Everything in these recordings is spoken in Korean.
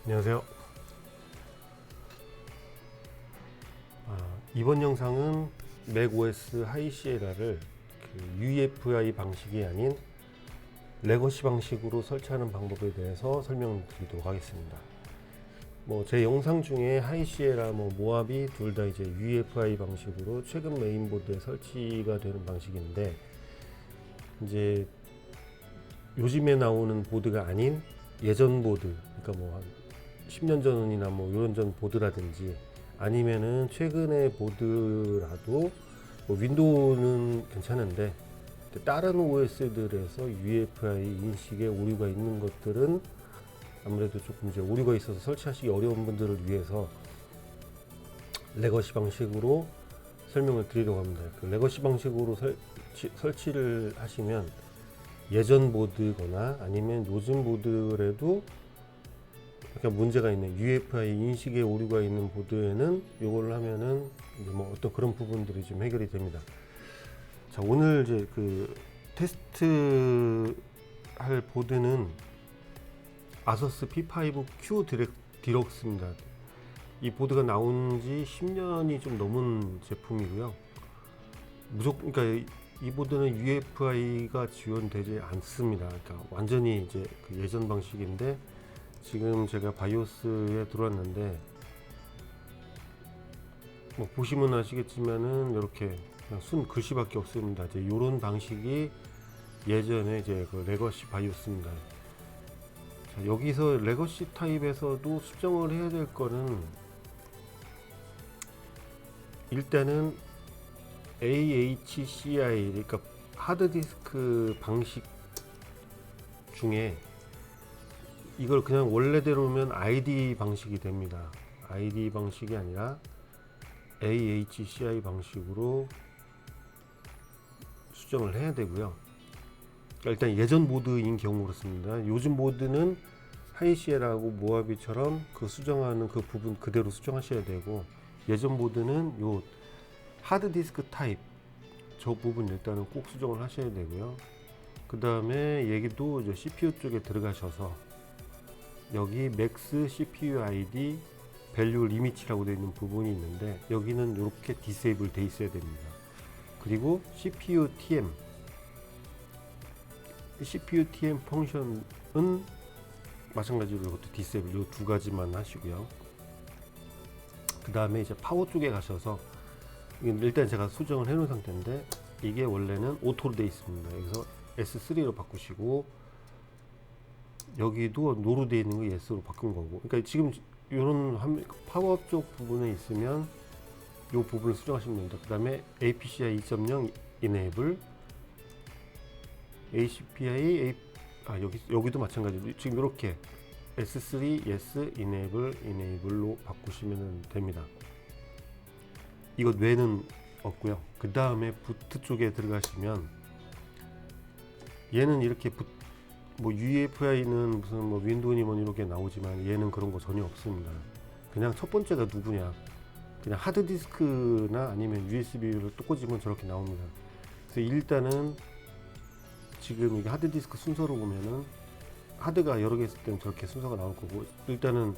안녕하세요. 이번 영상은 맥OS 하이 시에라를 UEFI 방식이 아닌 레거시 방식으로 설치하는 방법에 대해서 설명드리도록 하겠습니다. 제 영상 중에 하이 시에라, 모하비 둘 다 이제 UEFI 방식으로 최근 메인보드에 설치가 되는 방식인데, 이제 요즘에 나오는 보드가 아닌 예전 보드, 그러니까 한 10년 전이나 이런 전 보드라든지 아니면은 최근의 보드라도 윈도우는 괜찮은데 다른 OS들에서 UEFI 인식에 오류가 있는 것들은 아무래도 조금 이제 오류가 있어서 설치하시기 어려운 분들을 위해서 레거시 방식으로 설명을 드리려고 합니다. 그 레거시 방식으로 설치를 하시면 예전 보드거나 아니면 요즘 보드라도 문제가 있는 UEFI 인식에 오류가 있는 보드에는 이걸 하면은 이제 어떤 그런 부분들이 좀 해결이 됩니다. 자, 오늘 이제 그 테스트 할 보드는 아서스 P5Q 디럭스입니다. 이 보드가 나온 지 10년이 좀 넘은 제품이고요. 그러니까 이 보드는 UEFI가 지원되지 않습니다. 그러니까 완전히 이제 그 예전 방식인데, 지금 제가 바이오스에 들어왔는데 보시면 아시겠지만은 이렇게 그냥 순 글씨밖에 없습니다. 이제 이런 방식이 예전에 이제 그 레거시 바이오스입니다. 자, 여기서 레거시 타입에서도 수정을 해야 될 거는 일단은 AHCI, 그러니까 하드디스크 방식 중에 이걸 그냥 원래대로면 ID 방식이 됩니다. ID 방식이 아니라 AHCI 방식으로 수정을 해야 되고요. 일단 예전 보드인 경우 그렇습니다. 요즘 보드는 하이시에라하고 모하비처럼 그 수정하는 그 부분 그대로 수정하셔야 되고, 예전 보드는 요 하드디스크 타입 저 부분 일단은 꼭 수정을 하셔야 되고요. 그 다음에 얘기도 이제 CPU 쪽에 들어가셔서 여기 맥스 CPU ID 밸류 리미트라고 되어 있는 부분이 있는데, 여기는 이렇게 디세이블 돼 있어야 됩니다. 그리고 CPU TM 펑션은 마찬가지로 이것도 디세이블, 이 두 가지만 하시고요. 그 다음에 이제 파워 쪽에 가셔서 일단 제가 수정을 해 놓은 상태인데, 이게 원래는 오토로 되어 있습니다. 여기서 S3로 바꾸시고, 여기도 노로 되어 있는 거 예스로 바꾼 거고, 그러니까 지금 이런 파워 쪽 부분에 있으면 이 부분을 수정하시면 됩니다. 그 다음에 APCI 2.0 Enable, ACPI 여기도 마찬가지로 지금 이렇게 S3 Yes Enable로 바꾸시면 됩니다. 이것 외에는 없고요. 그 다음에 부트 쪽에 들어가시면 얘는 이렇게 UEFI는 무슨 윈도우니 이렇게 나오지만 얘는 그런 거 전혀 없습니다. 그냥 첫 번째가 누구냐, 그냥 하드디스크나 아니면 USB를 또 꽂으면 저렇게 나옵니다. 그래서 일단은 지금 이게 하드디스크 순서로 보면은 하드가 여러 개 있을 때는 저렇게 순서가 나올 거고, 일단은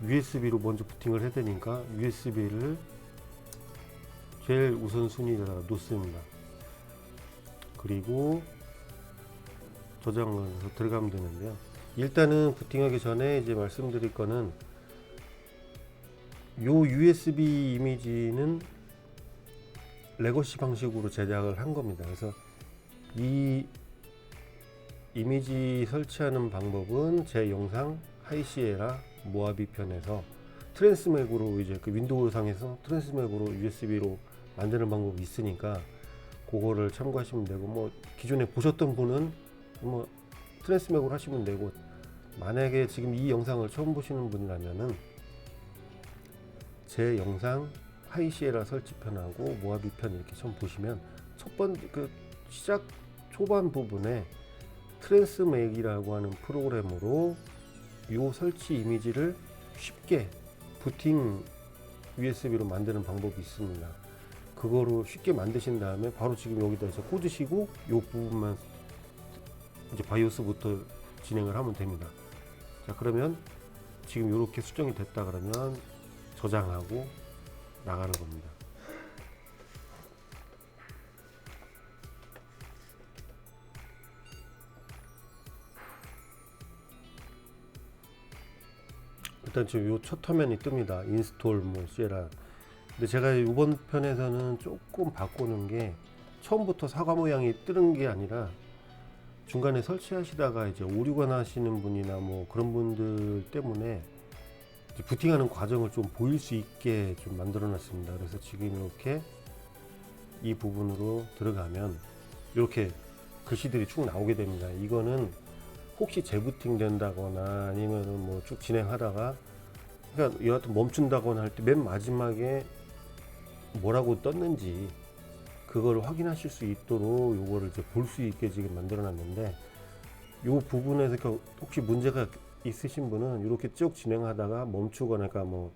USB로 먼저 부팅을 해야 되니까 USB를 제일 우선순위에다가 놓습니다. 그리고 저장을 해서 들어가면 되는데요. 일단은 부팅하기 전에 이제 말씀드릴 거는, 요 USB 이미지는 레거시 방식으로 제작을 한 겁니다. 그래서 이 이미지 설치하는 방법은 제 영상 하이시에라 모하비 편에서 트랜스맥으로 이제 그 윈도우 상에서 트랜스맥으로 USB로 만드는 방법이 있으니까 그거를 참고하시면 되고, 기존에 보셨던 분은 트랜스맥으로 하시면 되고, 만약에 지금 이 영상을 처음 보시는 분이라면은 제 영상 하이시에라 설치편하고 모하비 편 이렇게 처음 보시면 첫 번째 그 시작 초반 부분에 트랜스맥이라고 하는 프로그램으로 이 설치 이미지를 쉽게 부팅 USB로 만드는 방법이 있습니다. 그거로 쉽게 만드신 다음에 바로 지금 여기다 이제 꽂으시고 이 부분만 이제 바이오스부터 진행을 하면 됩니다. 자, 그러면 지금 이렇게 수정이 됐다 그러면 저장하고 나가는 겁니다. 일단 지금 요 첫 화면이 뜹니다. 인스톨 뭐 시에라. 근데 제가 이번 편에서는 조금 바꾸는 게 처음부터 사과 모양이 뜨는 게 아니라 중간에 설치하시다가 이제 오류가 나시는 분이나 뭐 그런 분들 때문에 이제 부팅하는 과정을 좀 보일 수 있게 좀 만들어 놨습니다. 그래서 지금 이렇게 이 부분으로 들어가면 이렇게 글씨들이 쭉 나오게 됩니다. 이거는 혹시 재부팅 된다거나 아니면은 뭐 쭉 진행하다가 그러니까 여하튼 멈춘다거나 할 때 맨 마지막에 뭐라고 떴는지 그걸 확인하실 수 있도록 요거를 이제 볼 수 있게 지금 만들어 놨는데 요 부분에서 혹시 문제가 있으신 분은 이렇게 쭉 진행하다가 멈추거나 그러니까 뭐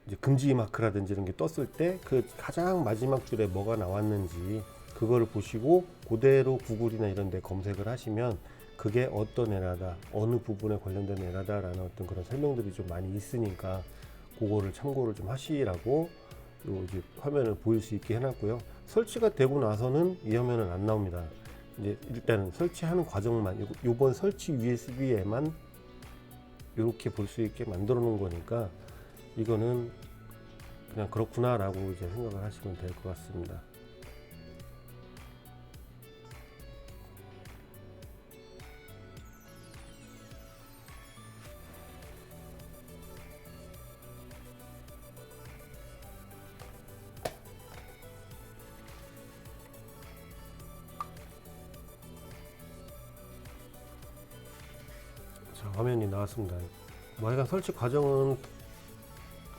이제 금지 마크라든지 이런 게 떴을 때 그 가장 마지막 줄에 뭐가 나왔는지 그거를 보시고 그대로 구글이나 이런 데 검색을 하시면 그게 어떤 에러다, 어느 부분에 관련된 에러다라는 어떤 그런 설명들이 좀 많이 있으니까 그거를 참고를 좀 하시라고 요 이제 화면을 보일 수 있게 해놨고요. 설치가 되고 나서는 이 화면은 안 나옵니다. 이제 일단은 설치하는 과정만 요번 설치 USB에만 이렇게 볼 수 있게 만들어 놓은 거니까 이거는 그냥 그렇구나라고 이제 생각을 하시면 될 것 같습니다. 자, 화면이 나왔습니다. 뭐 하여간 설치 과정은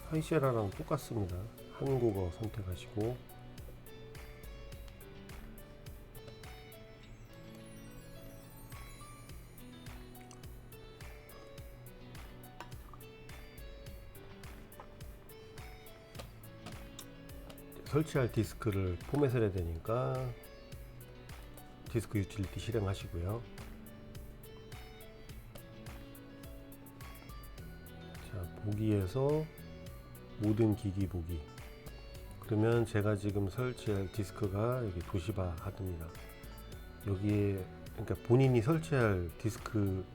하이시에라랑 똑같습니다. 한국어 선택하시고 설치할 디스크를 포맷을 해야 되니까 디스크 유틸리티 실행하시고요. 자, 보기에서 모든 기기 보기. 그러면 제가 지금 설치할 디스크가 여기 도시바 하드입니다. 여기에 그러니까 본인이 설치할 디스크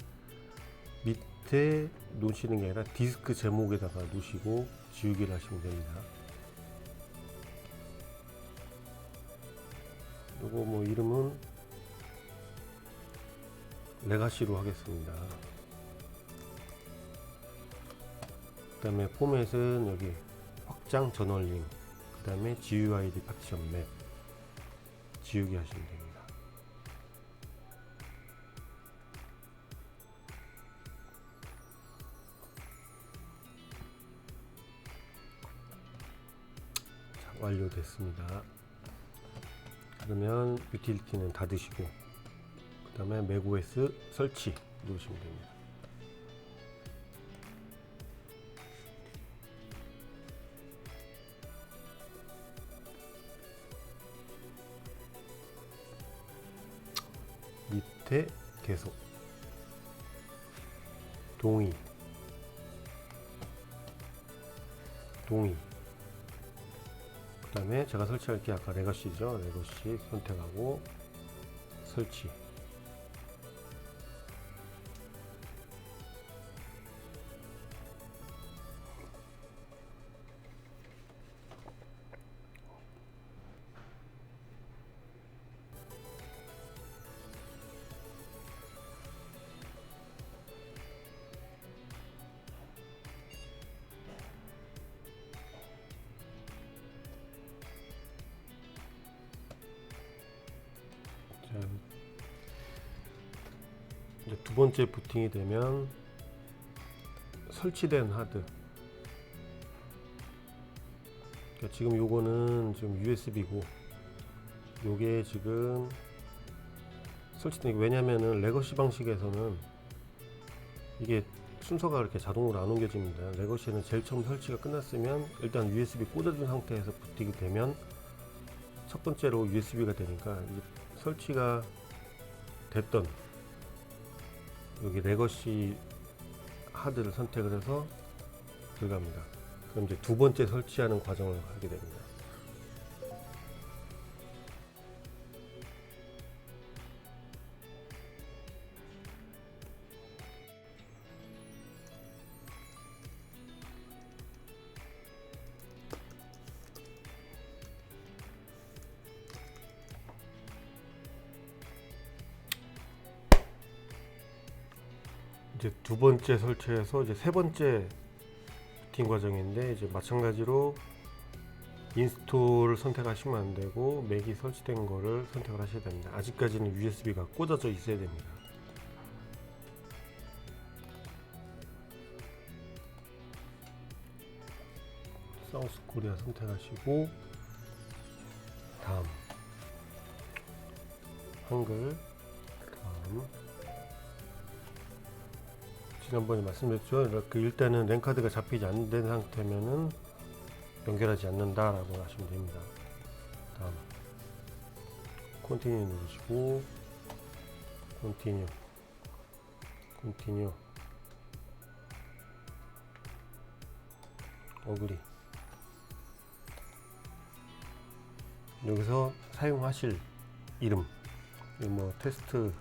밑에 놓으시는 게 아니라 디스크 제목에다가 놓으시고 지우기를 하시면 됩니다. 요거 뭐 이름은 레가시로 하겠습니다. 그 다음에 포맷은 여기 확장 저널링, 그 다음에 GUID 파티션 맵 지우기 하시면 됩니다. 자, 완료됐습니다. 그러면 유틸리티는 닫으시고 그 다음에 맥OS 설치 누르시면 됩니다. 밑에 계속 동의 그 다음에 제가 설치할 게 아까 레거시죠. 레거시 선택하고 설치. 이제 두 번째 부팅이 되면 설치된 하드. 그러니까 지금 요거는 지금 USB고 요게 지금 설치된 게 왜냐면은 레거시 방식에서는 이게 순서가 이렇게 자동으로 안 옮겨집니다. 레거시는 제일 처음 설치가 끝났으면 일단 USB 꽂아준 상태에서 부팅이 되면 첫 번째로 USB가 되니까 이제 설치가 됐던 여기 레거시 하드를 선택을 해서 들어갑니다. 그럼 이제 두 번째 설치하는 과정을 하게 됩니다. 이제 두 번째 설치해서 이제 세 번째 부팅 과정인데, 이제 마찬가지로 인스톨을 선택하시면 안 되고 맥이 설치된 거를 선택을 하셔야 됩니다. 아직까지는 USB가 꽂아져 있어야 됩니다. 사우스 코리아 선택하시고 다음 한글, 다음 지난번에 말씀드렸죠. 일단은 랜카드가 잡히지 않는 상태면은 연결하지 않는다라고 하시면 됩니다. 다음 컨티뉴 누르시고 컨티뉴 어그리. 여기서 사용하실 이름, 뭐 테스트,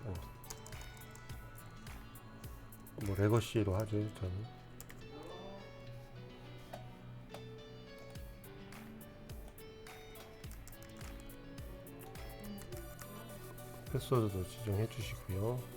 뭐 레거시로 하죠. 저는 패스워드도 지정해 주시고요.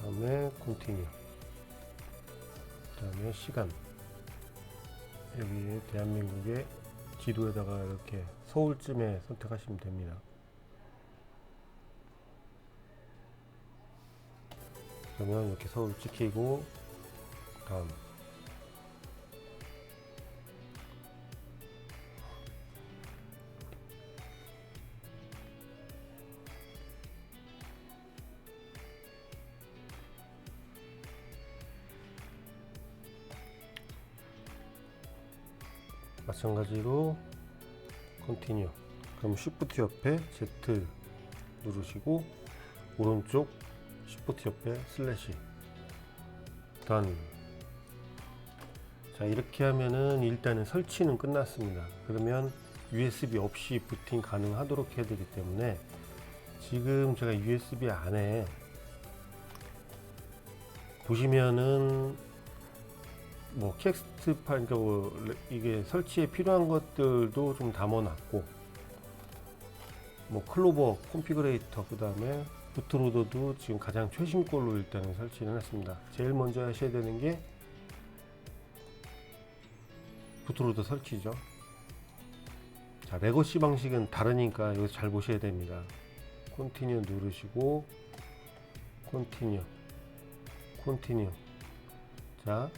다음에 컨티뉴, 다음에 시간. 여기 대한민국의 지도에다가 이렇게 서울쯤에 선택하시면 됩니다. 그러면 이렇게 서울 찍히고, 다음 마찬가지로 컨티뉴. 그럼 쉬프트 옆에 Z 누르시고 오른쪽 쉬프트 옆에 슬래시 던. 자, 이렇게 하면은 일단은 설치는 끝났습니다. 그러면 USB 없이 부팅 가능하도록 해야 되기 때문에 지금 제가 USB 안에 보시면은 뭐 텍스트 파일, 이게 설치에 필요한 것들도 좀 담아놨고, 뭐 클로버 컨피그레이터, 그 다음에 부트로더도 지금 가장 최신 걸로 일단은 설치를 했습니다. 제일 먼저 하셔야 되는 게 부트로더 설치죠. 자, 레거시 방식은 다르니까 여기서 잘 보셔야 됩니다. 컨티뉴 누르시고 컨티뉴. 자,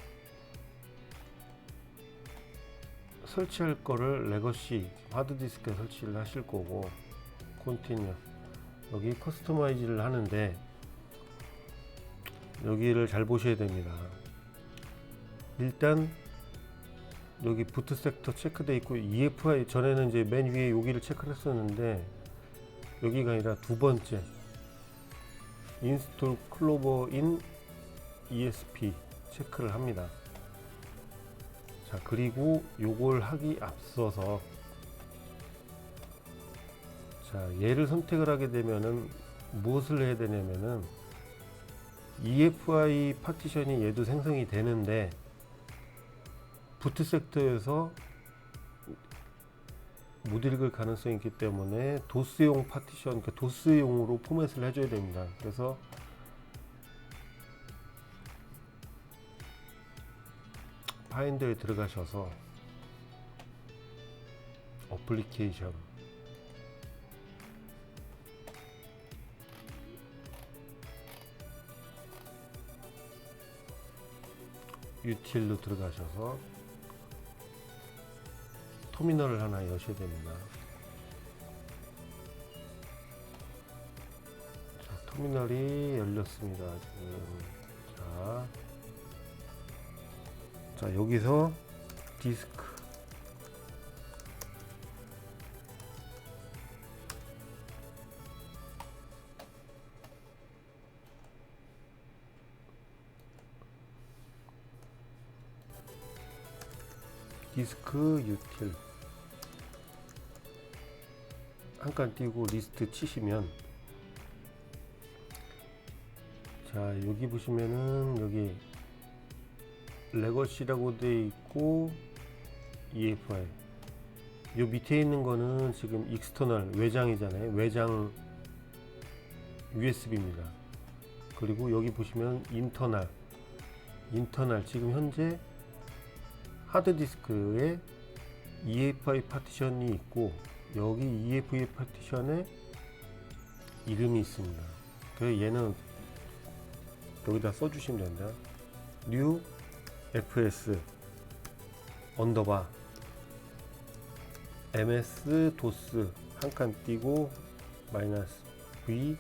설치할 거를 레거시 하드디스크에 설치를 하실 거고, 컨티뉴. 여기 커스터마이즈를 하는데 여기를 잘 보셔야 됩니다. 일단 여기 부트 섹터 체크되어 있고, EFI 전에는 이제 맨 위에 여기를 체크를 했었는데 여기가 아니라 두 번째 인스톨 클로버 인 ESP 체크를 합니다. 자, 그리고 요걸 하기 앞서서, 자, 얘를 선택을 하게 되면은 무엇을 해야 되냐면은 EFI 파티션이 얘도 생성이 되는데 부트 섹터에서 못 읽을 가능성이 있기 때문에 도스용 파티션, 그러니까 도스용으로 포맷을 해줘야 됩니다. 그래서 파인더에 들어가셔서 어플리케이션, 유틸로 들어가셔서 터미널을 하나 여셔야 됩니다. 자, 터미널이 열렸습니다. 지금. 자, 자, 여기서 디스크 유틸 한 칸 띄고 리스트 치시면, 자, 여기 보시면은 여기 레거시라고 되어 있고 EFI, 요 밑에 있는 거는 지금 익스터널 외장이잖아요. 외장 USB입니다. 그리고 여기 보시면 인터널 지금 현재 하드디스크에 EFI 파티션이 있고, 여기 EFI 파티션에 이름이 있습니다. 그래서 얘는 여기다 써주시면 된다. new fs 언더바 ms dos 한 칸 띄고 마이너스 v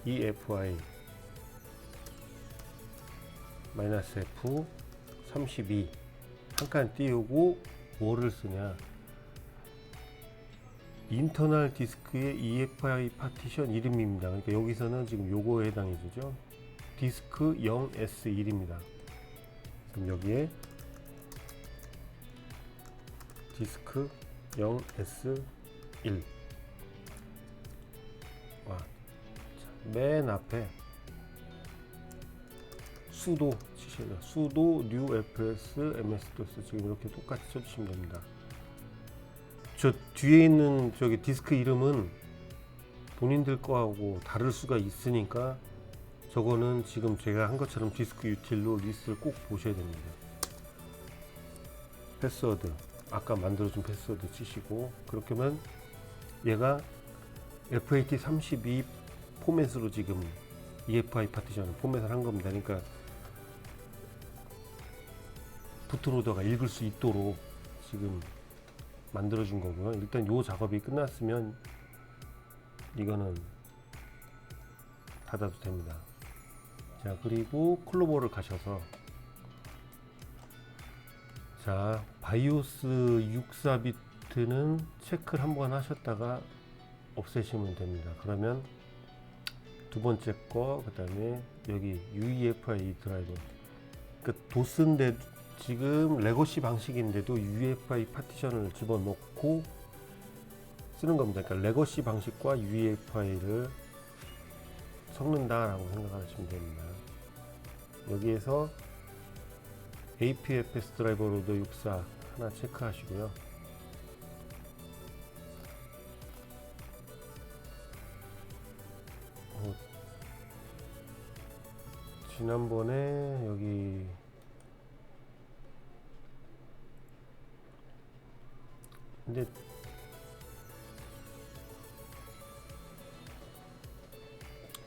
efi 마이너스 f 32 한 칸 띄우고 뭐를 쓰냐, 인터널 디스크의 EFI 파티션 이름입니다. 그러니까 여기서는 지금 요거에 해당이 되죠. 디스크 0S1입니다. 그럼 여기에 디스크 0S1 맨 앞에 수도 치시면 수도 new fs ms dos 지금 이렇게 똑같이 쳐주시면 됩니다. 저 뒤에 있는 저기 디스크 이름은 본인들 거하고 다를 수가 있으니까 저거는 지금 제가 한 것처럼 디스크 유틸로 리스트를 꼭 보셔야 됩니다. 패스워드 아까 만들어준 패스워드 치시고, 그렇게 하면 얘가 FAT32 포맷으로 지금 EFI 파티션을 포맷을 한 겁니다. 그러니까 부트로더가 읽을 수 있도록 지금 만들어준 거고요. 일단 요 작업이 끝났으면 이거는 닫아도 됩니다. 자, 그리고 클로버를 가셔서, 자, 바이오스 64비트는 체크를 한번 하셨다가 없애시면 됩니다. 그러면 두 번째 거, 그 다음에 여기 UEFI 드라이버, 그 도스인데 지금 레거시 방식인데도 UEFI 파티션을 집어넣고 쓰는 겁니다. 그러니까 레거시 방식과 UEFI를 섞는다라고 생각하시면 됩니다. 여기에서 APFS 드라이버 로더 64 하나 체크하시고요. 지난번에 여기 근데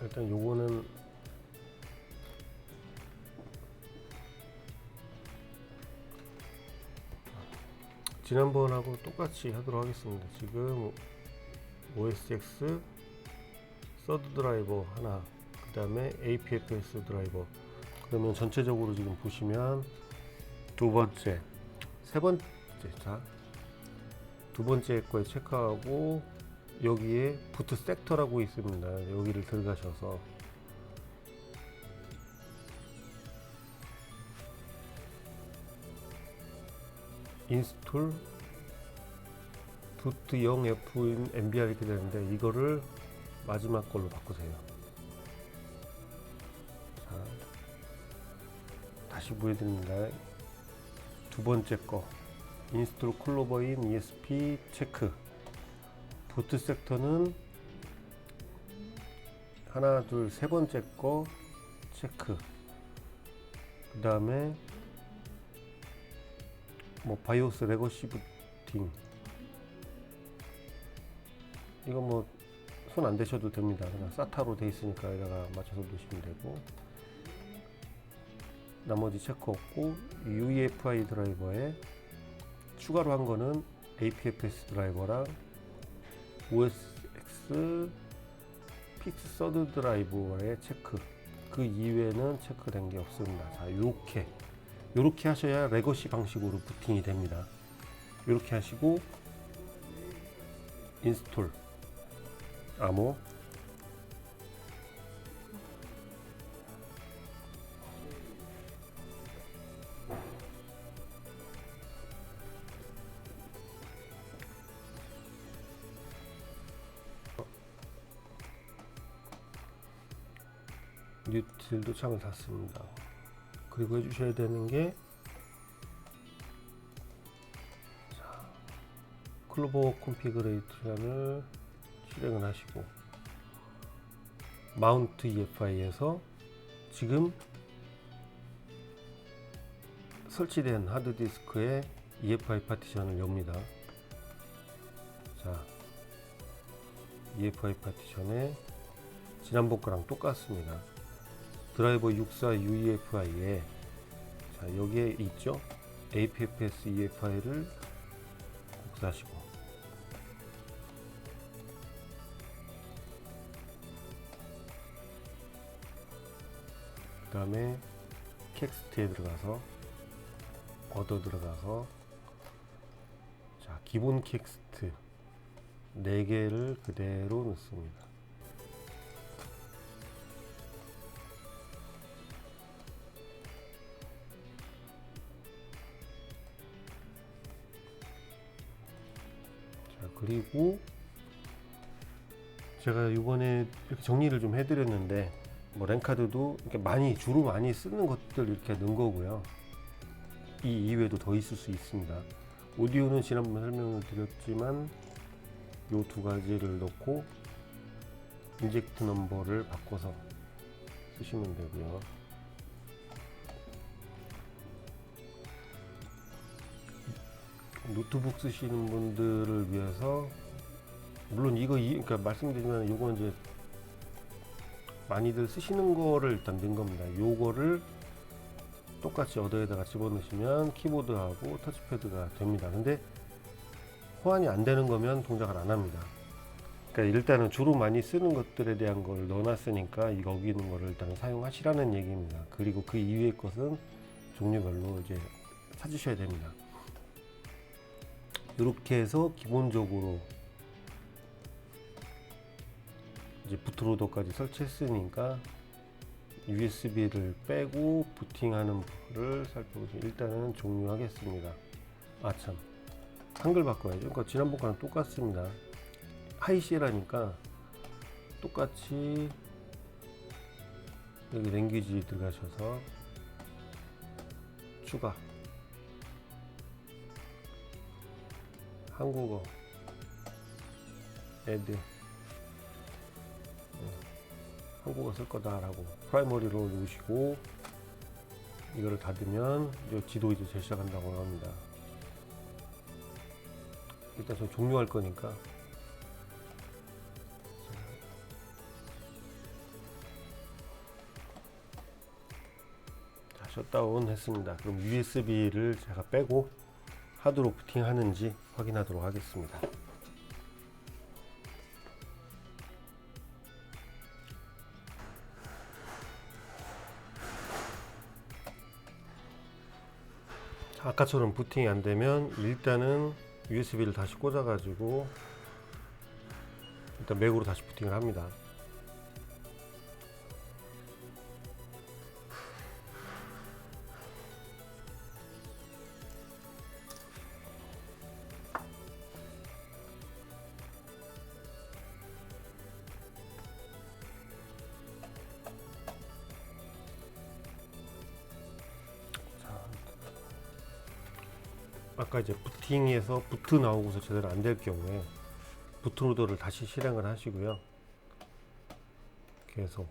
일단 요거는 지난번하고 똑같이 하도록 하겠습니다. 지금 OSX 서드 드라이버 하나, 그 다음에 APFS 드라이버. 그러면 전체적으로 지금 보시면 두 번째, 세 번째, 자, 두 번째 거에 체크하고 여기에 부트 섹터라고 있습니다. 여기를 들어가셔서 인스톨 부트 0F MBR 이렇게 되는데 이거를 마지막 걸로 바꾸세요. 자, 다시 보여드립니다. 두 번째 거 인스톨 클로버인 ESP 체크. 부트 섹터는 하나, 둘, 세 번째 거 체크. 그 다음에 뭐 바이오스 레거시 부팅, 이거 뭐 손 안 대셔도 됩니다. 그냥 사타로 돼 있으니까 여기다가 맞춰서 놓으시면 되고, 나머지 체크 없고 UEFI 드라이버에 추가로 한 거는 APFS 드라이버랑 OSX 픽스 서드 드라이버의 체크, 그 이외에는 체크된 게 없습니다. 자, 이렇게 이렇게 하셔야 레거시 방식으로 부팅이 됩니다. 이렇게 하시고 인스톨 암호 뉴틸도 창을 닫습니다. 그리고 해주셔야 되는 게 클로버 컨피그레이션을 실행을 하시고 마운트 EFI에서 지금 설치된 하드디스크에 EFI 파티션을 엽니다. 자, EFI 파티션에 지난번 거랑 똑같습니다. 드라이버 64 UEFI에 자, 여기에 있죠? APFS EFI를 복사하시고 그 다음에 텍스트에 들어가서 얻어 들어가서 자, 기본 텍스트 4개를 그대로 넣습니다. 자, 그리고 제가 이번에 이렇게 정리를 좀 해드렸는데 뭐 랜카드도 이렇게 주로 많이 쓰는 것들 이렇게 넣은 거고요. 이 이외에도 더 있을 수 있습니다. 오디오는 지난번 설명을 드렸지만 요 두 가지를 넣고 인젝트 넘버를 바꿔서 쓰시면 되고요. 노트북 쓰시는 분들을 위해서 물론 그러니까 말씀드리면 요건 이제 많이들 쓰시는 거를 일단 넣은 겁니다. 요거를 똑같이 어더에다가 집어넣으시면 키보드하고 터치패드가 됩니다. 근데 호환이 안 되는 거면 동작을 안 합니다. 그러니까 일단은 주로 많이 쓰는 것들에 대한 걸 넣어놨으니까 여기 있는 거를 일단 사용하시라는 얘기입니다. 그리고 그 이외의 것은 종류별로 이제 찾으셔야 됩니다. 이렇게 해서 기본적으로 이제 부트로더까지 설치했으니까 USB를 빼고 부팅하는 거를 살펴보시면 일단은 종료하겠습니다. 아 참, 한글 바꿔야죠. 그러니까 지난번 거랑 똑같습니다. 하이시라니까 똑같이 여기 랭귀지 들어가셔서 추가 한국어 애드 한국어 쓸 거다라고 프라이머리로 누르시고 이거를 닫으면 지도 이제 시작한다고 합니다. 일단 저 종료할 거니까 자, 셧다운 했습니다. 그럼 USB를 제가 빼고 하드로 부팅하는지 확인하도록 하겠습니다. 아까처럼 부팅이 안 되면 일단은 USB를 다시 꽂아 가지고 일단 맥으로 다시 부팅을 합니다. 아까 이제 부팅에서 부트 나오고서 제대로 안 될 경우에 부트로더를 다시 실행을 하시고요. 계속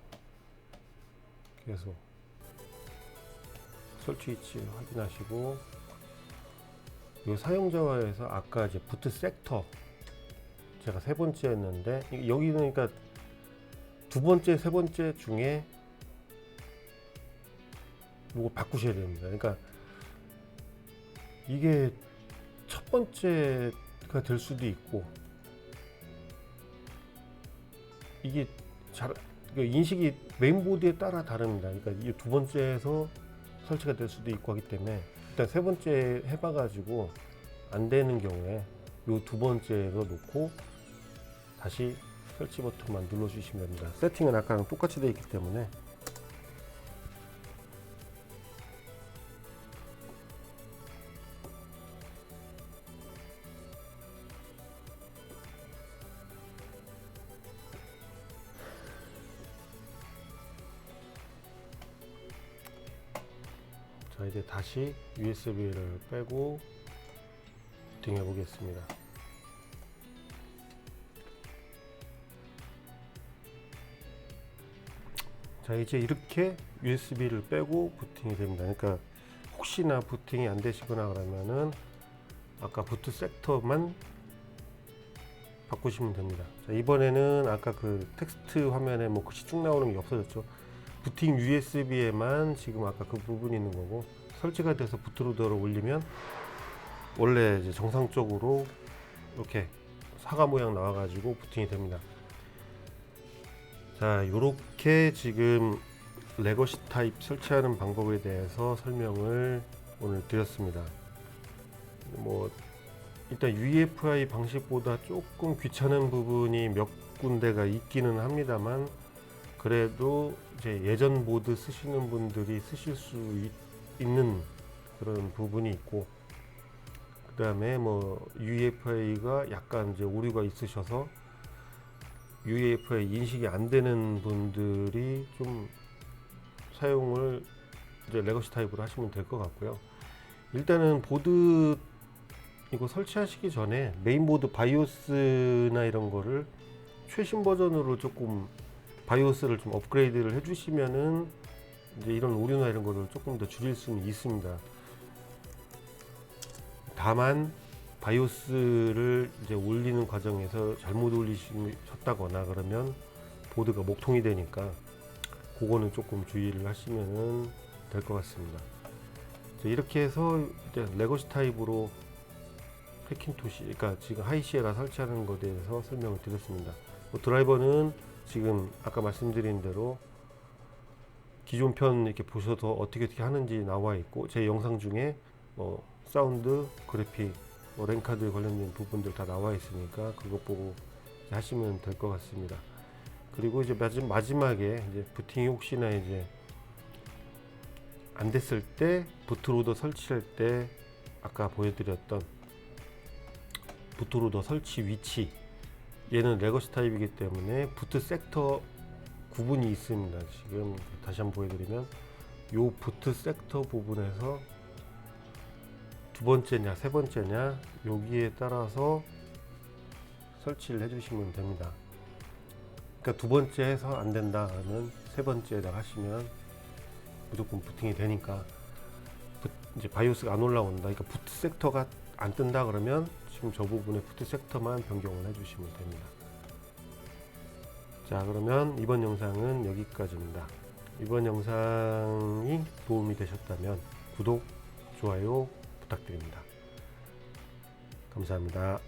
설치 위치 확인하시고 이 사용자와에서 아까 이제 부트 섹터 제가 세 번째 했는데 여기는 그러니까 두 번째, 세 번째 중에 이거 바꾸셔야 됩니다. 그러니까 이게 첫 번째가 될 수도 있고 이게 인식이 메인보드에 따라 다릅니다. 그러니까 이 두 번째에서 설치가 될 수도 있고 하기 때문에 일단 세 번째 해봐가지고 안 되는 경우에 요 두 번째로 놓고 다시 설치 버튼만 눌러주시면 됩니다. 세팅은 아까랑 똑같이 되어 있기 때문에 자, 이제 다시 USB를 빼고 부팅해 보겠습니다. 자, 이제 이렇게 USB를 빼고 부팅이 됩니다. 그러니까 혹시나 부팅이 안 되시거나 그러면은 아까 부트 섹터만 바꾸시면 됩니다. 자, 이번에는 아까 그 텍스트 화면에 뭐 글씨 쭉 나오는 게 없어졌죠. 부팅 USB에만 지금 아까 그 부분이 있는 거고, 설치가 돼서 부트로더를 올리면 원래 이제 정상적으로 이렇게 사과 모양 나와 가지고 부팅이 됩니다. 자, 요렇게 지금 레거시 타입 설치하는 방법에 대해서 설명을 오늘 드렸습니다. 뭐 일단 UEFI 방식보다 조금 귀찮은 부분이 몇 군데가 있기는 합니다만, 그래도 이제 예전 보드 쓰시는 분들이 쓰실 수 있는 그런 부분이 있고, 그 다음에 뭐 UEFI가 약간 이제 오류가 있으셔서 UEFI 인식이 안 되는 분들이 좀 사용을 이제 레거시 타입으로 하시면 될 것 같고요. 일단은 보드 이거 설치하시기 전에 메인보드 바이오스나 이런 거를 최신 버전으로 조금 바이오스를 좀 업그레이드를 해주시면은 이제 이런 오류나 이런 거를 조금 더 줄일 수는 있습니다. 다만 바이오스를 이제 올리는 과정에서 잘못 올리셨다거나 그러면 보드가 목통이 되니까 그거는 조금 주의를 하시면 될 것 같습니다. 이렇게 해서 이제 레거시 타입으로 해킨토시, 그러니까 지금 하이시에라 설치하는 것에 대해서 설명을 드렸습니다. 드라이버는 지금 아까 말씀드린 대로 기존 편 이렇게 보셔서 어떻게 하는지 나와 있고, 제 영상 중에 뭐 사운드, 그래픽, 뭐 랜카드 관련된 부분들 다 나와 있으니까 그것 보고 하시면 될 것 같습니다. 그리고 이제 마지막에 이제 부팅이 혹시나 이제 안 됐을 때 부트로더 설치할 때 아까 보여드렸던 부트로더 설치 위치, 얘는 레거시 타입이기 때문에 부트 섹터 구분이 있습니다. 지금 다시 한번 보여드리면 요 부트 섹터 부분에서 두 번째냐 세 번째냐 여기에 따라서 설치를 해주시면 됩니다. 그러니까 두 번째 해서 안 된다 하면 세 번째에다 하시면 무조건 부팅이 되니까, 이제 바이오스가 안 올라온다, 그러니까 부트 섹터가 안 뜬다 그러면 지금 저 부분에 부트 섹터만 변경을 해주시면 됩니다. 자, 그러면 이번 영상은 여기까지입니다. 이번 영상이 도움이 되셨다면 구독, 좋아요 부탁드립니다. 감사합니다.